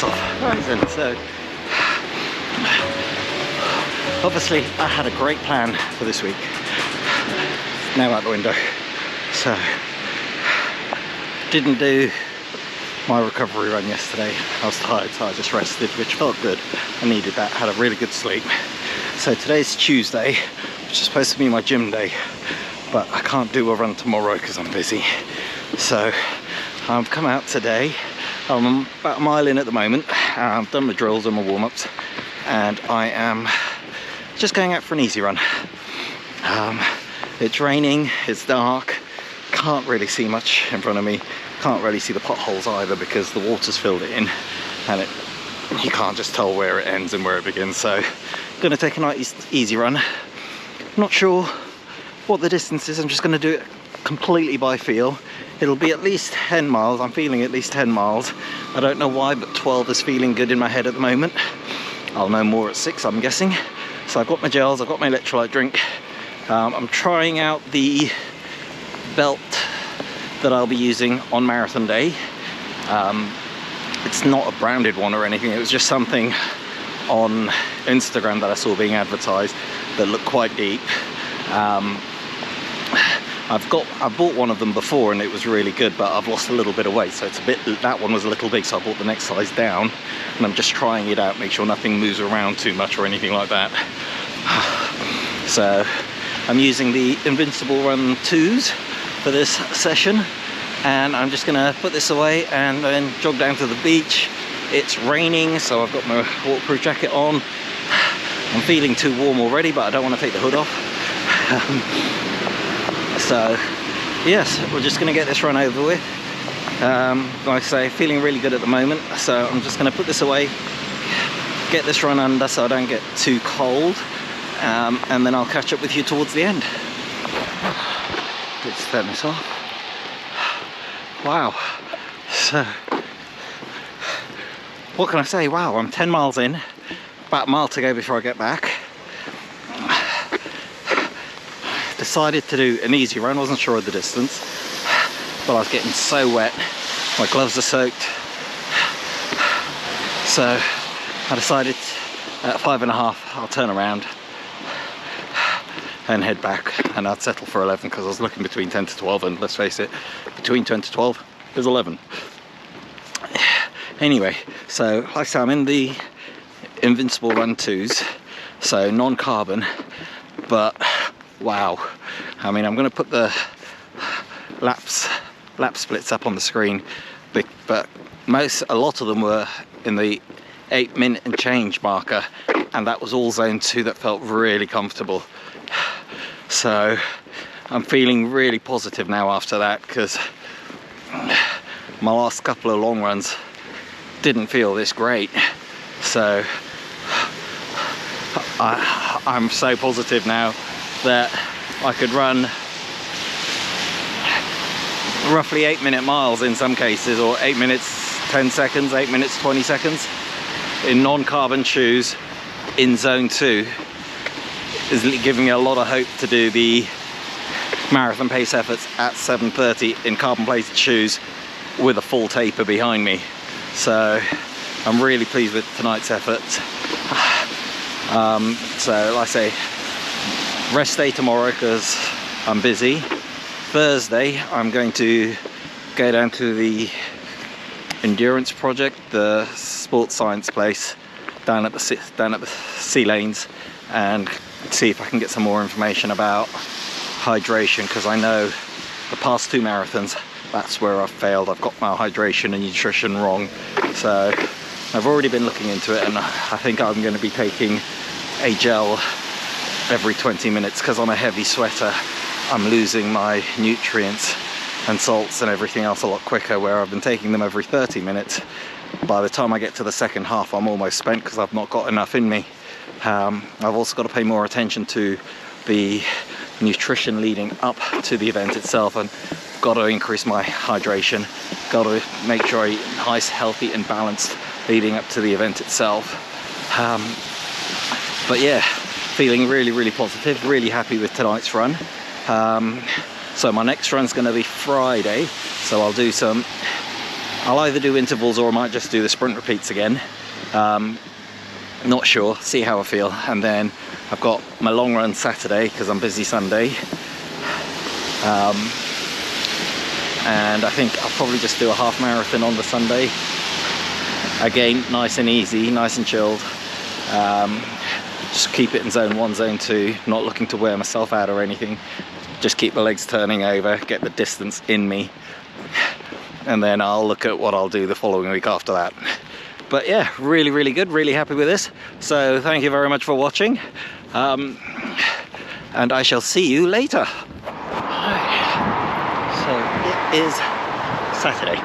this off. Horizon. So obviously I had a great plan for this week. Now out the window. So didn't do my recovery run yesterday. I was tired, so I just rested, which felt good. I needed that, had a really good sleep. So today's Tuesday, which is supposed to be my gym day, but I can't do a run tomorrow because I'm busy. So I've come out today. I'm about a mile in at the moment. I've done my drills and my warm-ups, and I am just going out for an easy run. It's raining, it's dark, can't really see much in front of me. Can't really see the potholes either because the water's filled it in, and you can't just tell where it ends and where it begins. So I'm going to take a nice easy run. Not sure what the distance is. I'm just going to do it completely by feel. It'll be at least 10 miles. I'm feeling at least 10 miles. I don't know why, but 12 is feeling good in my head at the moment. I'll know more at 6, I'm guessing. So I've got my gels, I've got my electrolyte drink. I'm trying out the belt that I'll be using on marathon day. It's not a branded one or anything. It was just something on Instagram that I saw being advertised that looked quite deep. I bought one of them before and it was really good, but I've lost a little bit of weight, so it's a bit, that one was a little big, so I bought the next size down, and I'm just trying it out, make sure nothing moves around too much or anything like that. So I'm using the Invincible Run 2s for this session, and I'm just gonna put this away and then jog down to the beach. It's raining, so I've got my waterproof jacket on. I'm feeling too warm already, but I don't want to take the hood off. So yes, we're just gonna get this run over with. Like I say, feeling really good at the moment, so I'm just gonna put this away, get this run under so I don't get too cold, and then I'll catch up with you towards the end. Let's turn this off. Wow. So, what can I say? Wow, I'm 10 miles in, about a mile to go before I get back. Decided to do an easy run, wasn't sure of the distance, but I was getting so wet, my gloves are soaked. So I decided at 5.5 I'll turn around and head back, and I'd settle for 11 because I was looking between 10 to 12, and let's face it, between 10 to 12 is 11. Anyway, so like I said, I'm in the Invincible Run 2s, so non-carbon, but wow. I mean, I'm going to put the lap splits up on the screen, but a lot of them were in the 8-minute and change marker, and that was all zone 2. That felt really comfortable. So I'm feeling really positive now after that, because my last couple of long runs didn't feel this great. So I'm so positive now that I could run roughly 8-minute miles in some cases, or 8 minutes 10 seconds, 8 minutes 20 seconds in non-carbon shoes in zone 2 is giving me a lot of hope to do the marathon pace efforts at 7:30 in carbon plated shoes with a full taper behind me. So I'm really pleased with tonight's effort. So like I say, rest day tomorrow because I'm busy. Thursday I'm going to go down to the endurance project, the sports science place down at the sea lanes, and see if I can get some more information about hydration, because I know the past 2 marathons, that's where I've failed. I've got my hydration and nutrition wrong. So I've already been looking into it, and I think I'm going to be taking a gel every 20 minutes because I'm a heavy sweater. I'm losing my nutrients and salts and everything else a lot quicker, where I've been taking them every 30 minutes. By the time I get to the second half, I'm almost spent because I've not got enough in me. I've also got to pay more attention to the nutrition leading up to the event itself, and got to increase my hydration, got to make sure I eat nice, healthy and balanced leading up to the event itself. But yeah, feeling really positive, really happy with tonight's run. So my next run's going to be Friday, so I'll do some I'll either do intervals or I might just do the sprint repeats again. Not sure, see how I feel. And then I've got my long run Saturday because I'm busy Sunday. And I think I'll probably just do a half marathon on the Sunday. Again, nice and easy, nice and chilled. Just keep it in zone 1, zone 2, not looking to wear myself out or anything. Just keep the legs turning over, get the distance in me. And then I'll look at what I'll do the following week after that. But yeah, really, really good, really happy with this. So thank you very much for watching. And I shall see you later. So it is Saturday,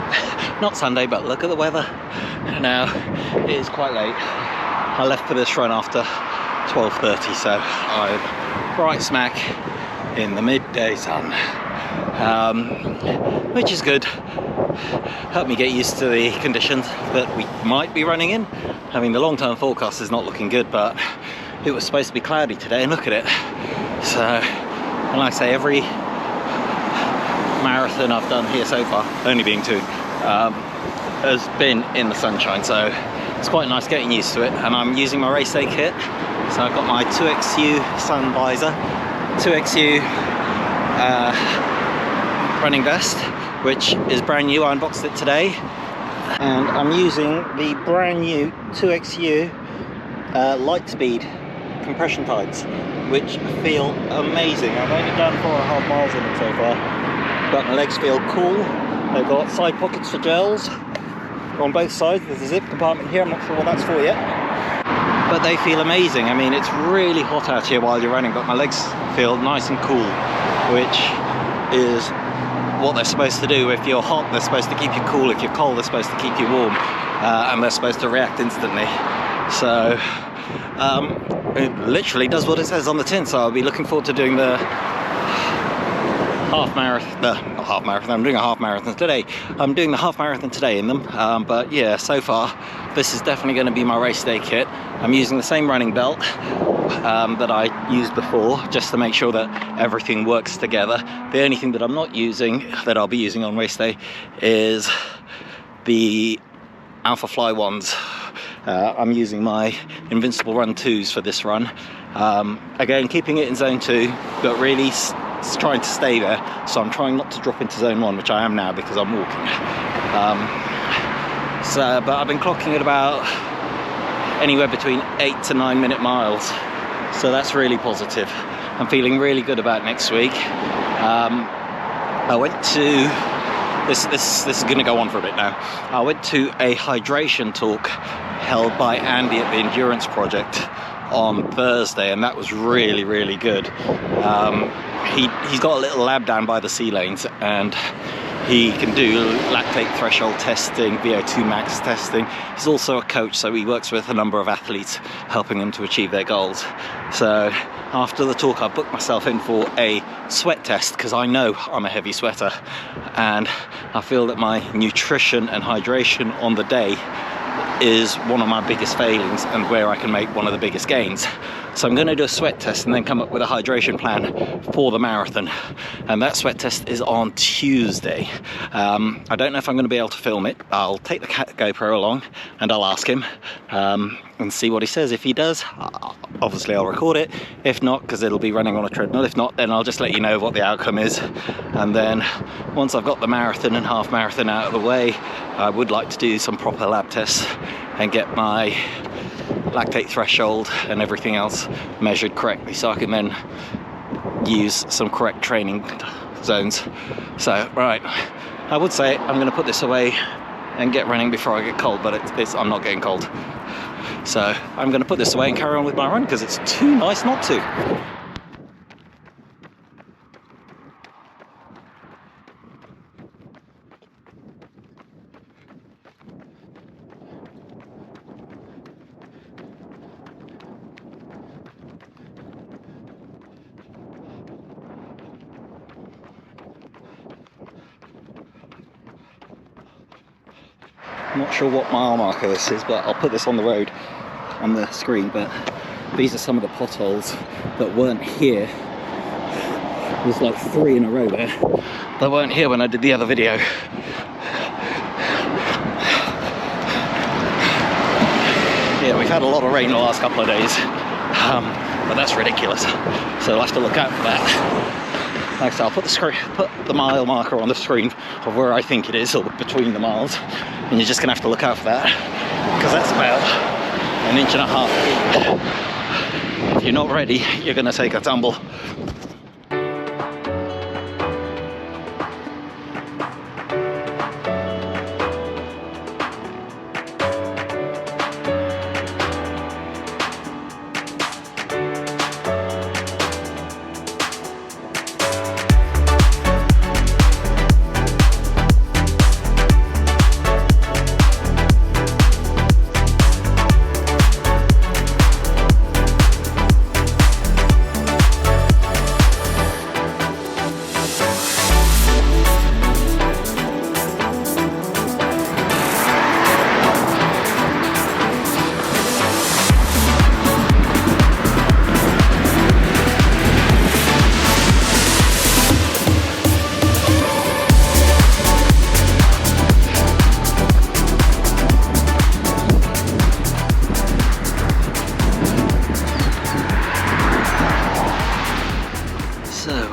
not Sunday, but look at the weather. Now it is quite late. I left for this run after 12:30, so I'm right smack in the midday sun, which is good. Helped me get used to the conditions that we might be running in. I mean, the long-term forecast is not looking good, but it was supposed to be cloudy today, and look at it. So, and like I say, every marathon I've done here so far, only being 2, has been in the sunshine, so it's quite nice getting used to it. And I'm using my race day kit, so I've got my 2XU sun visor, 2XU running vest, which is brand new. I unboxed it today, and I'm using the brand new 2XU Lightspeed compression tights, which feel amazing. I've only done 4.5 miles in them so far, but my legs feel cool. They've got side pockets for gels on both sides. There's a zip compartment here, I'm not sure what that's for yet, but they feel amazing. I mean, it's really hot out here while you're running, but my legs feel nice and cool, which is what they're supposed to do. If you're hot, they're supposed to keep you cool. If you're cold, they're supposed to keep you warm, and they're supposed to react instantly. So it literally does what it says on the tin. So I'll be looking forward to doing the half marathon, not half marathon, I'm doing a half marathon today. I'm doing the half marathon today in them, but yeah, so far this is definitely going to be my race day kit. I'm using the same running belt that I used before, just to make sure that everything works together. The only thing that I'm not using, that I'll be using on race day, is the Alpha Fly ones. I'm using my Invincible Run 2s for this run. Again, keeping it in zone 2, but really trying to stay there. So I'm trying not to drop into zone 1, which I am now because I'm walking. But I've been clocking at about anywhere between 8 to 9 minute miles. So that's really positive. I'm feeling really good about next week. I went to, this is going to go on for a bit now. I went to a hydration talk held by Andy at the Endurance Project on Thursday, and that was really, really good. He's got a little lab down by the sea lanes, and he can do lactate threshold testing, VO2 max testing. He's also a coach, so he works with a number of athletes, helping them to achieve their goals. So after the talk, I booked myself in for a sweat test, because I know I'm a heavy sweater, and I feel that my nutrition and hydration on the day is one of my biggest failings and where I can make one of the biggest gains. So I'm going to do a sweat test and then come up with a hydration plan for the marathon, and that sweat test is on Tuesday. I don't know if I'm going to be able to film it. I'll take the GoPro along and I'll ask him and see what he says. If he does, obviously I'll record it. If not, because it'll be running on a treadmill. If not, then I'll just let you know what the outcome is. And then once I've got the marathon and half marathon out of the way, I would like to do some proper lab tests and get my lactate threshold and everything else measured correctly, so I can then use some correct training zones. So right, I would say I'm going to put this away and get running before I get cold, but I'm not getting cold. So I'm going to put this away and carry on with my run because it's too nice not to. I'm not sure what mile marker this is, but I'll put this on the road on the screen. But these are some of the potholes that weren't here. There's like 3 in a row there that weren't here when I did the other video. Yeah, we've had a lot of rain the last couple of days, but that's ridiculous. So I'll have to look out for that. Like I said, I'll put the mile marker on the screen of where I think it is, or between the miles, and you're just gonna have to look out for that, because that's about 1.5 inches. If you're not ready, you're gonna take a tumble.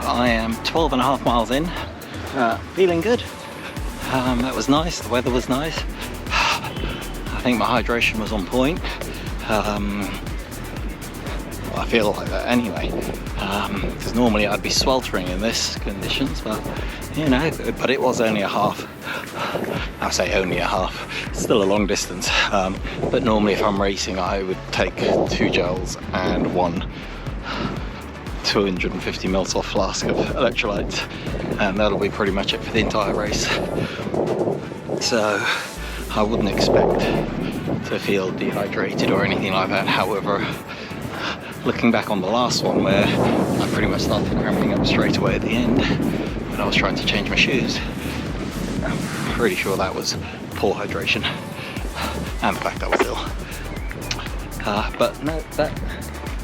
I am 12.5 miles in, feeling good. That was nice, the weather was nice. I think my hydration was on point. Well, I feel like that anyway, because normally I'd be sweltering in this conditions, but you know, but it was only a half. I say only a half, it's still a long distance, but normally if I'm racing I would take 2 gels and 1 250ml soft flask of electrolytes, and that'll be pretty much it for the entire race. So I wouldn't expect to feel dehydrated or anything like that. However, looking back on the last one where I pretty much started cramping up straight away at the end when I was trying to change my shoes, I'm pretty sure that was poor hydration, and the fact I was ill. But no, that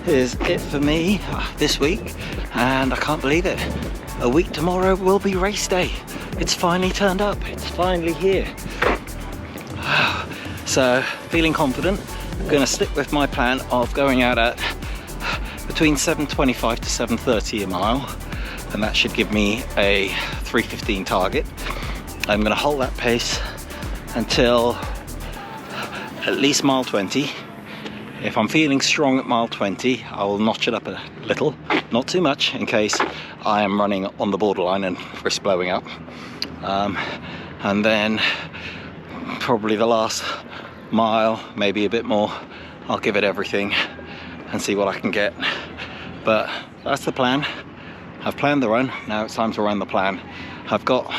is it for me this week, and I can't believe it. A week tomorrow will be race day. It's finally turned up, it's finally here. So feeling confident. I'm going to stick with my plan of going out at between 7:25 to 7:30 a mile, and that should give me a 3:15 target. I'm going to hold that pace until at least mile 20. If I'm feeling strong at mile 20, I will notch it up a little, not too much, in case I am running on the borderline and risk blowing up. And then probably the last mile, maybe a bit more, I'll give it everything and see what I can get. But that's the plan. I've planned the run, now it's time to run the plan. I've got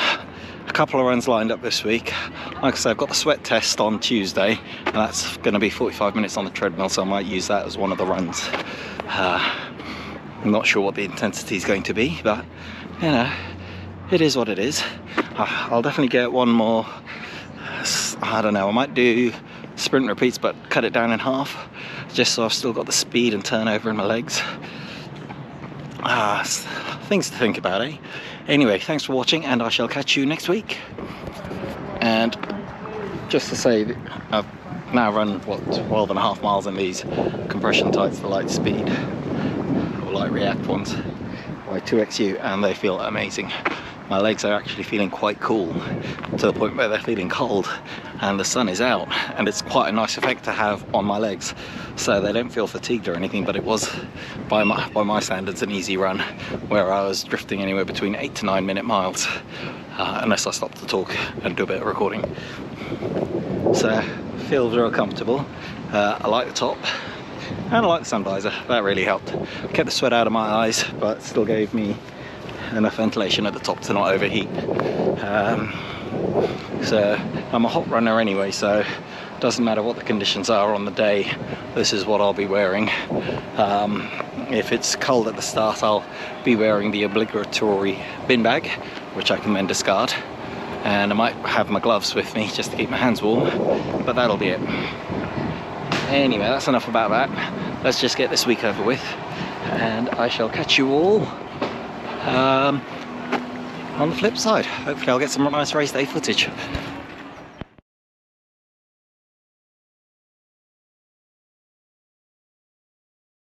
a couple of runs lined up this week. Like I said, I've got the sweat test on Tuesday, and that's going to be 45 minutes on the treadmill, so I might use that as one of the runs. I'm not sure what the intensity is going to be, but you know, it is what it is. I'll definitely get one more, I don't know, I might do sprint repeats but cut it down in half, just so I've still got the speed and turnover in my legs. Things to think about, eh? Anyway, thanks for watching, and I shall catch you next week. And just to say that I've now run, what, 12.5 miles in these compression tights, the light speed, or light react ones, by 2XU, and they feel amazing. My legs are actually feeling quite cool, to the point where they're feeling cold, and the sun is out, and it's quite a nice effect to have on my legs, so they don't feel fatigued or anything. But it was, by my standards, an easy run, where I was drifting anywhere between 8 to 9 minute miles, unless I stopped to talk and do a bit of recording. So feels real comfortable. I like the top, and I like the sun visor. That really helped. Kept the sweat out of my eyes, but still gave me enough ventilation at the top to not overheat. So I'm a hot runner anyway, so it doesn't matter what the conditions are on the day, this is what I'll be wearing. If it's cold at the start, I'll be wearing the obligatory bin bag, which I can then discard, and I might have my gloves with me just to keep my hands warm, but that'll be it. Anyway, that's enough about that. Let's just get this week over with, and I shall catch you all on the flip side. Hopefully I'll get some nice race day footage.